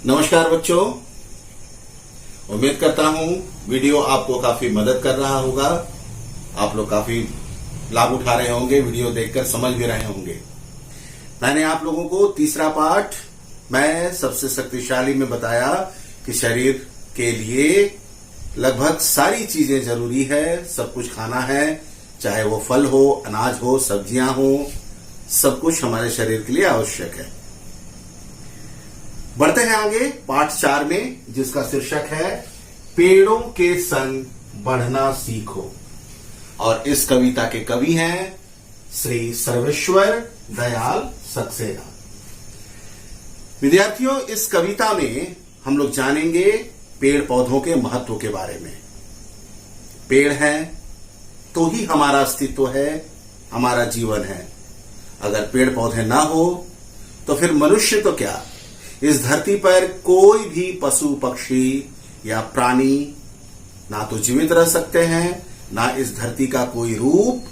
नमस्कार बच्चों, उम्मीद करता हूं वीडियो आपको काफी मदद कर रहा होगा। आप लोग काफी लाभ उठा रहे होंगे, वीडियो देखकर समझ भी रहे होंगे। मैंने आप लोगों को तीसरा पाठ मैं सबसे शक्तिशाली में बताया कि शरीर के लिए लगभग सारी चीजें जरूरी है, सब कुछ खाना है, चाहे वो फल हो, अनाज हो, सब्जियां हो, सब कुछ हमारे शरीर के लिए आवश्यक है। बढ़ते हैं आगे पाठ 4 में, जिसका शीर्षक है पेड़ों के संग बढ़ना सीखो। और इस कविता के कवि हैं श्री सर्वेश्वर दयाल सक्सेना। विद्यार्थियों, इस कविता में हम लोग जानेंगे पेड़ पौधों के महत्व के बारे में। पेड़ हैं तो ही हमारा अस्तित्व है, हमारा जीवन है। अगर पेड़ पौधे ना हो तो फिर मनुष्य तो क्या, इस धरती पर कोई भी पशु पक्षी या प्राणी ना तो जीवित रह सकते हैं, ना इस धरती का कोई रूप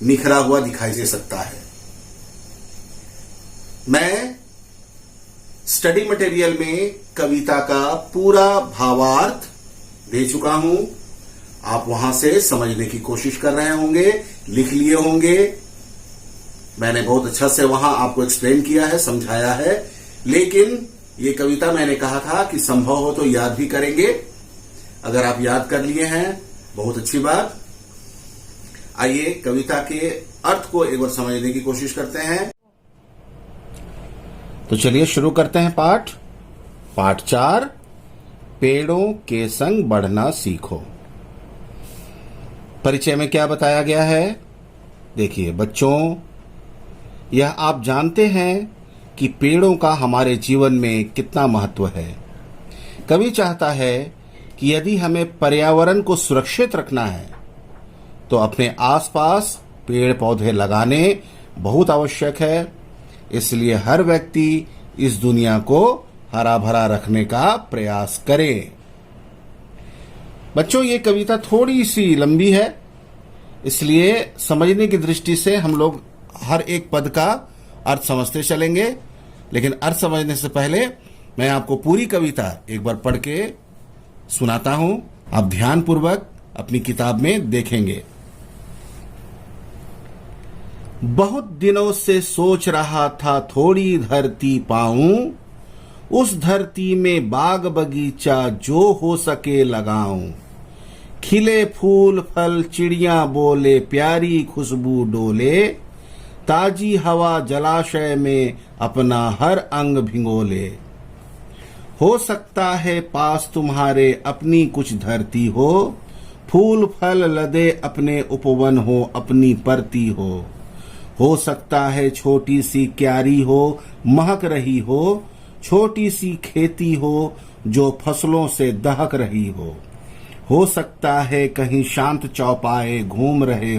निखरा हुआ दिखाई दे सकता है। मैं स्टडी मटेरियल में कविता का पूरा भावार्थ दे चुका हूं। आप वहां से समझने की कोशिश कर रहे होंगे, लिख लिए होंगे। मैंने बहुत अच्छा से वहां आपको एक्सप्लेन किया है, समझाया है। लेकिन ये कविता मैंने कहा था कि संभव हो तो याद भी करेंगे। अगर आप याद कर लिए हैं, बहुत अच्छी बात। आइए कविता के अर्थ को एक बार समझने की कोशिश करते हैं। तो चलिए शुरू करते हैं पाठ 4, पेड़ों के संग बढ़ना सीखो। परिचय में क्या बताया गया है? देखिए बच्चों, यह आप जानते हैं कि पेड़ों का हमारे जीवन में कितना महत्व है। कवि चाहता है कि यदि हमें पर्यावरण को सुरक्षित रखना है तो अपने आसपास पेड़ पौधे लगाने बहुत आवश्यक है। इसलिए हर व्यक्ति इस दुनिया को हरा भरा रखने का प्रयास करे। बच्चों, ये कविता थोड़ी सी लंबी है, इसलिए समझने की दृष्टि से हम लोग हर एक पद का अर्थ समझते चलेंगे। लेकिन अर्थ समझने से पहले मैं आपको पूरी कविता एक बार पढ़ के सुनाता हूं। आप ध्यानपूर्वक अपनी किताब में देखेंगे। बहुत दिनों से सोच रहा था थोड़ी धरती पाऊं, उस धरती में बाग बगीचा जो हो सके लगाऊं। खिले फूल फल, चिड़िया बोले, प्यारी खुशबू डोले, ताजी हवा जलाशय में अपना हर अंग भिगोले। हो सकता है पास तुम्हारे अपनी कुछ धरती हो, फूल फल लदे अपने उपवन हो, अपनी परती हो सकता है छोटी सी क्यारी हो, महक रही हो, छोटी सी खेती हो जो फसलों से दहक रही हो सकता है कहीं शांत चौपाए घूम रहे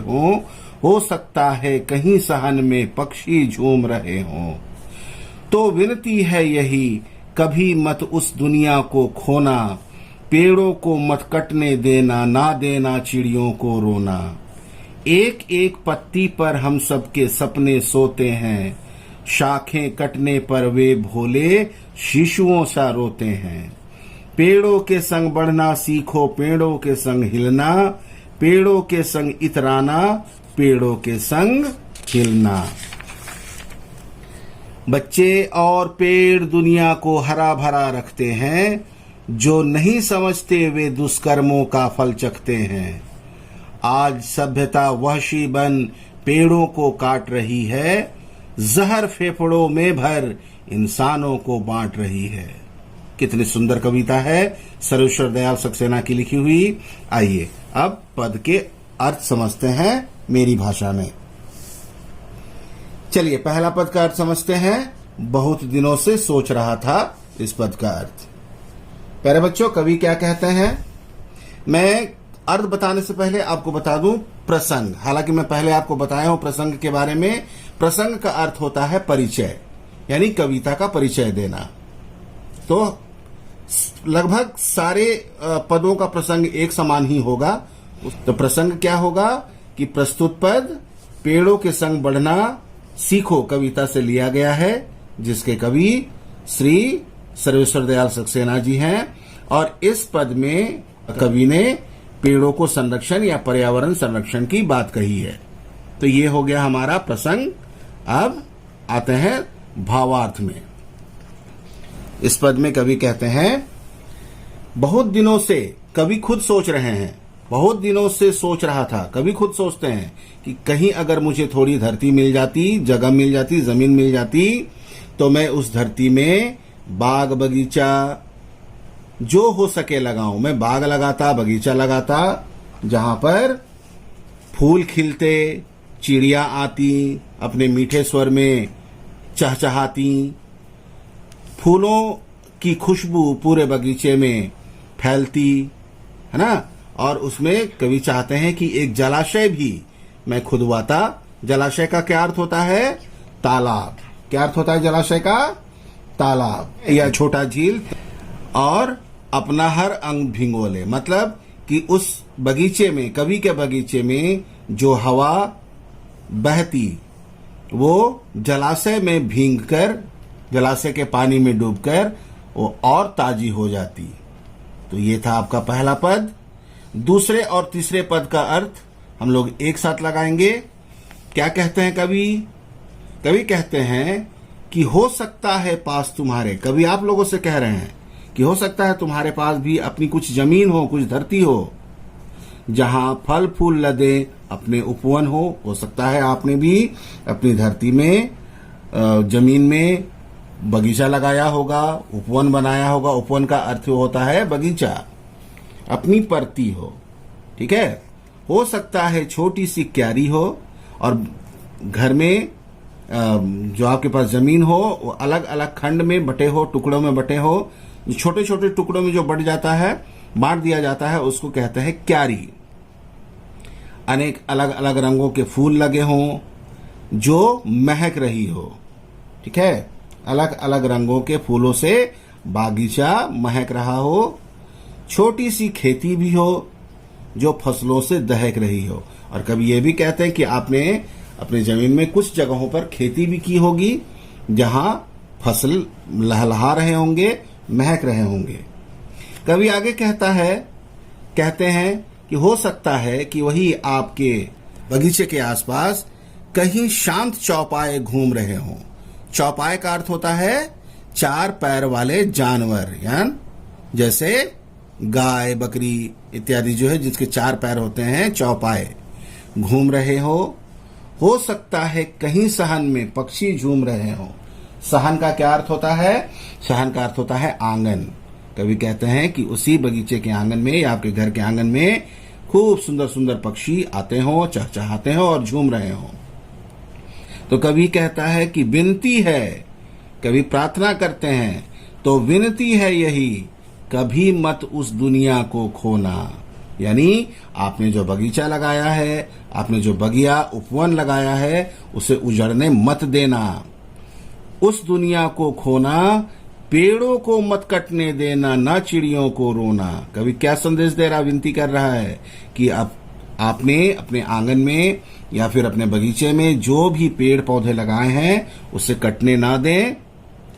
हो सकता है कहीं सहन में पक्षी झूम रहे हों। तो विनती है यही, कभी मत उस दुनिया को खोना, पेड़ों को मत कटने देना, ना देना चिड़ियों को रोना। एक एक पत्ती पर हम सबके सपने सोते हैं, शाखें कटने पर वे भोले शिशुओं सा रोते हैं। पेड़ों के संग बढ़ना सीखो, पेड़ों के संग हिलना, पेड़ों के संग इतराना, पेड़ों के संग खिलना। बच्चे और पेड़ दुनिया को हरा भरा रखते हैं, जो नहीं समझते वे दुष्कर्मों का फल चखते हैं। आज सभ्यता वहशी बन पेड़ों को काट रही है, जहर फेफड़ों में भर इंसानों को बांट रही है। कितनी सुंदर कविता है, सर्वेश्वर दयाल सक्सेना की लिखी हुई। आइए अब पद के अर्थ समझते हैं मेरी भाषा में। चलिए पहला पद का अर्थ समझते हैं। बहुत दिनों से सोच रहा था, इस पद का अर्थ। प्यारे बच्चों, कवि क्या कहते हैं? मैं अर्थ बताने से पहले आपको बता दूं प्रसंग। हालांकि मैं पहले आपको बताया हूं प्रसंग के बारे में। प्रसंग का अर्थ होता है परिचय, यानी कविता का परिचय देना। तो लगभग सारे पदों का प्रसंग एक समान ही होगा। तो प्रसंग क्या होगा कि प्रस्तुत पद पेड़ों के संग बढ़ना सीखो कविता से लिया गया है, जिसके कवि श्री सर्वेश्वर दयाल सक्सेना जी हैं और इस पद में कवि ने पेड़ों को संरक्षण या पर्यावरण संरक्षण की बात कही है। तो ये हो गया हमारा प्रसंग। अब आते हैं भावार्थ में। इस पद में कवि कहते हैं, बहुत दिनों से, कवि खुद सोच रहे हैं, बहुत दिनों से सोच रहा था। कवि खुद सोचते हैं कि कहीं अगर मुझे थोड़ी धरती मिल जाती, जगह मिल जाती, जमीन मिल जाती, तो मैं उस धरती में बाग बगीचा जो हो सके लगाऊं। मैं बाग लगाता, बगीचा लगाता, जहां पर फूल खिलते, चिड़िया आती, अपने मीठे स्वर में चहचहाती, फूलों की खुशबू पूरे बगीचे में फैलती है ना। और उसमें कवि चाहते हैं कि एक जलाशय भी मैं खुदवाता। जलाशय का क्या अर्थ होता है? तालाब। क्या अर्थ होता है जलाशय का? तालाब या छोटा झील। और अपना हर अंग भिंगोले, मतलब कि उस बगीचे में, कवि के बगीचे में जो हवा बहती वो जलाशय में भींगकर, जलाशय के पानी में डूबकर वो और ताजी हो जाती। तो ये था आपका पहला पद। दूसरे और तीसरे पद का अर्थ हम लोग एक साथ लगाएंगे। क्या कहते हैं कवि? कवि कहते हैं कि हो सकता है पास तुम्हारे, कवि आप लोगों से कह रहे हैं कि हो सकता है तुम्हारे पास भी अपनी कुछ जमीन हो, कुछ धरती हो, जहां फल फूल लदे अपने उपवन हो सकता है आपने भी अपनी धरती में, जमीन में बगीचा लगाया होगा, उपवन बनाया होगा। उपवन का अर्थ होता है बगीचा, अपनी परती हो, ठीक है। हो सकता है छोटी सी क्यारी हो और घर में जो आपके पास जमीन हो वो अलग अलग खंड में बटे हो, टुकड़ों में बटे हो। छोटे छोटे टुकड़ों में जो बट जाता है, बांट दिया जाता है, उसको कहते हैं क्यारी। अनेक अलग अलग रंगों के फूल लगे हों जो महक रही हो, ठीक है। अलग अलग रंगों के फूलों से बागीचा महक रहा हो। छोटी सी खेती भी हो जो फसलों से दहक रही हो। और कभी ये भी कहते हैं कि आपने अपनी जमीन में कुछ जगहों पर खेती भी की होगी जहां फसल लहलहा रहे होंगे, महक रहे होंगे। कभी आगे कहते हैं कि हो सकता है कि वही आपके बगीचे के आसपास कहीं शांत चौपाए घूम रहे हों। चौपाए का अर्थ होता है चार पैर वाले जानवर, यानी जैसे गाय, बकरी इत्यादि जो है जिसके चार पैर होते हैं, चौपाए घूम रहे हो सकता है कहीं सहन में पक्षी झूम रहे हो। सहन का क्या अर्थ होता है? सहन का अर्थ होता है आंगन। कभी कहते हैं कि उसी बगीचे के आंगन में या आपके घर के आंगन में खूब सुंदर सुंदर पक्षी आते हो, चहचहाते हो और झूम रहे हो। तो कभी कहता है कि विनती है, कभी प्रार्थना करते हैं, तो विनती है यही, कभी मत उस दुनिया को खोना। यानी आपने जो बगीचा लगाया है, आपने जो बगिया उपवन लगाया है, उसे उजड़ने मत देना। उस दुनिया को खोना, पेड़ों को मत कटने देना, ना चिड़ियों को रोना। कभी क्या संदेश दे रहा, विनती कर रहा है कि आपने अपने आंगन में या फिर अपने बगीचे में जो भी पेड़ पौधे लगाए हैं उसे कटने ना दें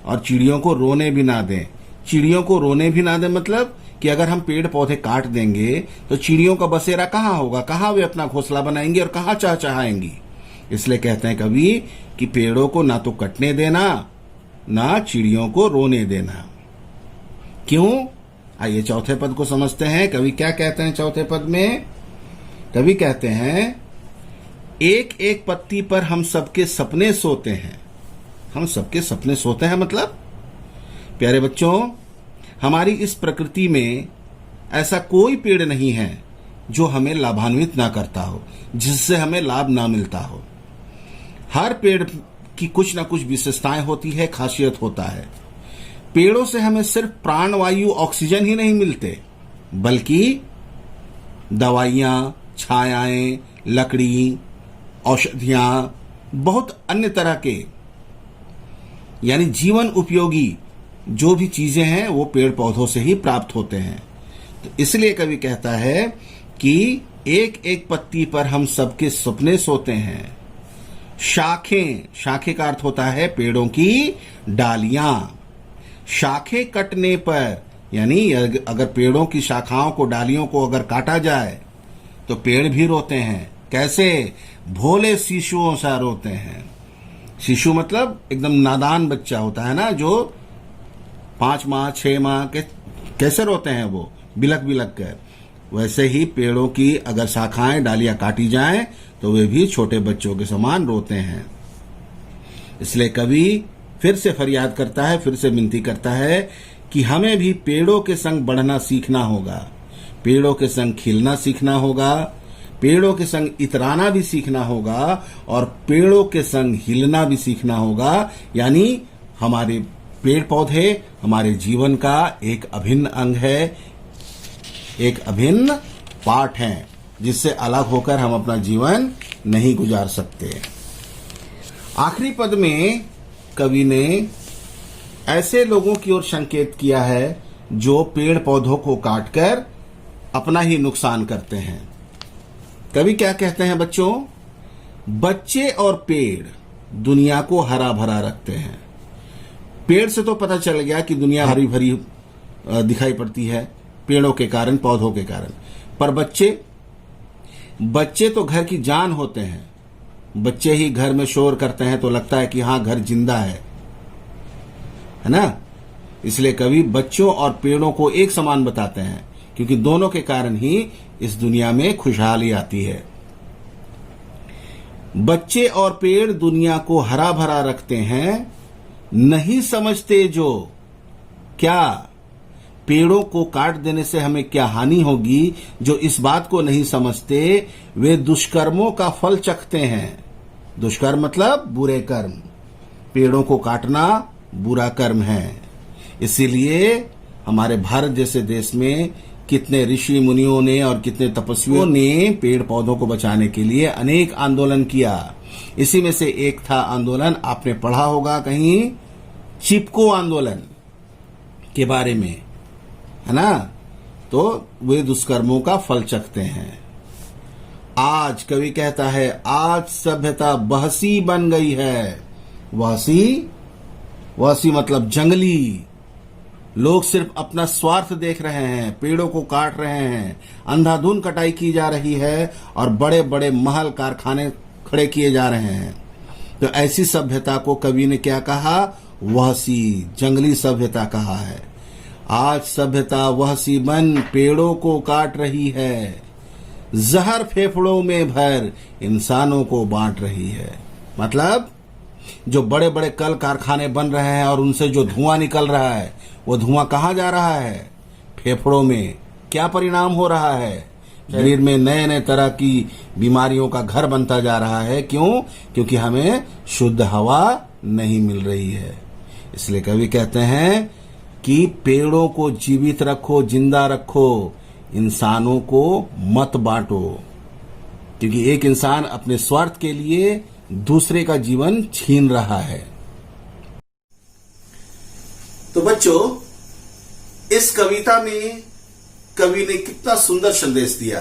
और चिड़ियों को रोने भी ना दें। चिड़ियों को रोने भी ना दें मतलब कि अगर हम पेड़ पौधे काट देंगे तो चिड़ियों का बसेरा कहाँ होगा, कहाँ वे अपना घोंसला बनाएंगी और कहाँ चहचहाएंगी। इसलिए कहते हैं कभी कि पेड़ों को ना तो कटने देना, ना चिड़ियों को रोने देना। क्यों? आइए चौथे पद को समझते हैं। कवि क्या कहते हैं चौथे पद में? कवि कहते हैं, एक एक पत्ती पर हम सबके सपने सोते हैं। हम सबके सपने सोते हैं मतलब प्यारे बच्चों, हमारी इस प्रकृति में ऐसा कोई पेड़ नहीं है जो हमें लाभान्वित ना करता हो, जिससे हमें लाभ ना मिलता हो। हर पेड़ की कुछ ना कुछ विशेषताएं होती है, खासियत होता है। पेड़ों से हमें सिर्फ प्राणवायु ऑक्सीजन ही नहीं मिलते, बल्कि दवाइयां, छायाएं, लकड़ी, औषधियां, बहुत अन्य तरह के यानी जीवन उपयोगी जो भी चीजें हैं वो पेड़ पौधों से ही प्राप्त होते हैं। तो इसलिए कवि कहता है कि एक एक पत्ती पर हम सबके सपने सोते हैं। शाखें, शाखे का अर्थ होता है पेड़ों की डालियां। शाखें कटने पर, यानी अगर पेड़ों की शाखाओं को, डालियों को अगर काटा जाए तो पेड़ भी रोते हैं। कैसे? भोले शिशुओं सा रोते हैं। शिशु मतलब एकदम नादान बच्चा होता है ना, जो 5 माह 6 माह के, कैसे रोते हैं वो, बिलक बिलक कर। वैसे ही पेड़ों की अगर शाखाएं, डालियां काटी जाएं तो वे भी छोटे बच्चों के समान रोते हैं। इसलिए कवि फिर से फरियाद करता है, फिर से विनती करता है कि हमें भी पेड़ों के संग बढ़ना सीखना होगा, पेड़ों के संग खिलना सीखना होगा, पेड़ों के संग इतराना भी सीखना होगा और पेड़ों के संग हिलना भी सीखना होगा। यानी हमारे पेड़ पौधे हमारे जीवन का एक अभिन्न अंग है, एक अभिन्न पार्ट है, जिससे अलग होकर हम अपना जीवन नहीं गुजार सकते। आखिरी पद में कवि ने ऐसे लोगों की ओर संकेत किया है जो पेड़ पौधों को काटकर अपना ही नुकसान करते हैं। कवि क्या कहते हैं बच्चों? बच्चे और पेड़ दुनिया को हरा भरा रखते हैं। पेड़ से तो पता चल गया कि दुनिया हरी भरी दिखाई पड़ती है पेड़ों के कारण, पौधों के कारण। पर बच्चे तो घर की जान होते हैं। बच्चे ही घर में शोर करते हैं तो लगता है कि हाँ, घर जिंदा है ना। इसलिए कवि बच्चों और पेड़ों को एक समान बताते हैं, क्योंकि दोनों के कारण ही इस दुनिया में खुशहाली आती है। बच्चे और पेड़ दुनिया को हरा भरा रखते हैं, नहीं समझते जो क्या पेड़ों को काट देने से हमें क्या हानि होगी। जो इस बात को नहीं समझते वे दुष्कर्मों का फल चखते हैं। दुष्कर्म मतलब बुरे कर्म। पेड़ों को काटना बुरा कर्म है। इसीलिए हमारे भारत जैसे देश में कितने ऋषि मुनियों ने और कितने तपस्वियों ने पेड़ पौधों को बचाने के लिए अनेक आंदोलन किया। इसी में से एक था आंदोलन, आपने पढ़ा होगा कहीं, चिपको आंदोलन के बारे में, है ना। तो वे दुष्कर्मों का फल चखते हैं। आज कवि कहता है, आज सभ्यता बहसी बन गई है। वहसी मतलब जंगली। लोग सिर्फ अपना स्वार्थ देख रहे हैं, पेड़ों को काट रहे हैं, अंधाधुंध कटाई की जा रही है और बड़े बड़े महल कारखाने खड़े किए जा रहे हैं। तो ऐसी सभ्यता को कवि ने क्या कहा? वहसी, जंगली सभ्यता कहा है। आज सभ्यता वहसी बन पेड़ों को काट रही है, जहर फेफड़ों में भर इंसानों को बांट रही है। मतलब जो बड़े बड़े कल कारखाने बन रहे हैं और उनसे जो धुआं निकल रहा है, वो धुआं कहाँ जा रहा है? फेफड़ों में। क्या परिणाम हो रहा है? शरीर में नए नए तरह की बीमारियों का घर बनता जा रहा है। क्यों? क्योंकि हमें शुद्ध हवा नहीं मिल रही है। इसलिए कवि कहते हैं कि पेड़ों को जीवित रखो, जिंदा रखो, इंसानों को मत बांटो, क्योंकि एक इंसान अपने स्वार्थ के लिए दूसरे का जीवन छीन रहा है। तो बच्चों, इस कविता में कवि ने कितना सुंदर संदेश दिया।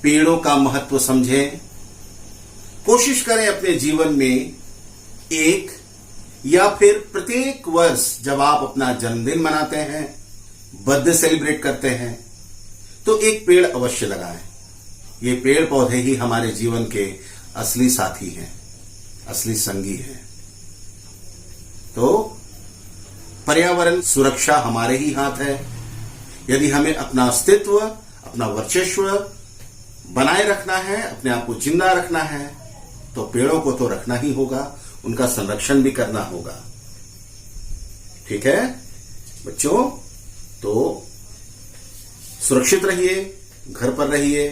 पेड़ों का महत्व समझें, कोशिश करें अपने जीवन में एक या फिर प्रत्येक वर्ष जब आप अपना जन्मदिन मनाते हैं, बर्थडे सेलिब्रेट करते हैं, तो एक पेड़ अवश्य लगाएं। ये पेड़ पौधे ही हमारे जीवन के असली साथी हैं, असली संगी हैं। तो पर्यावरण सुरक्षा हमारे ही हाथ है। यदि हमें अपना अस्तित्व, अपना वर्चस्व बनाए रखना है, अपने आप को जिंदा रखना है, तो पेड़ों को तो रखना ही होगा, उनका संरक्षण भी करना होगा। ठीक है बच्चों? तो सुरक्षित रहिए, घर पर रहिए,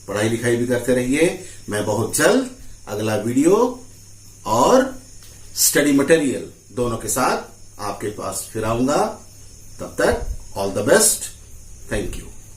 पढ़ाई लिखाई भी करते रहिए। मैं बहुत जल्द अगला वीडियो और स्टडी मटेरियल दोनों के साथ आपके पास फिर आऊंगा। तब तक all the best. Thank you.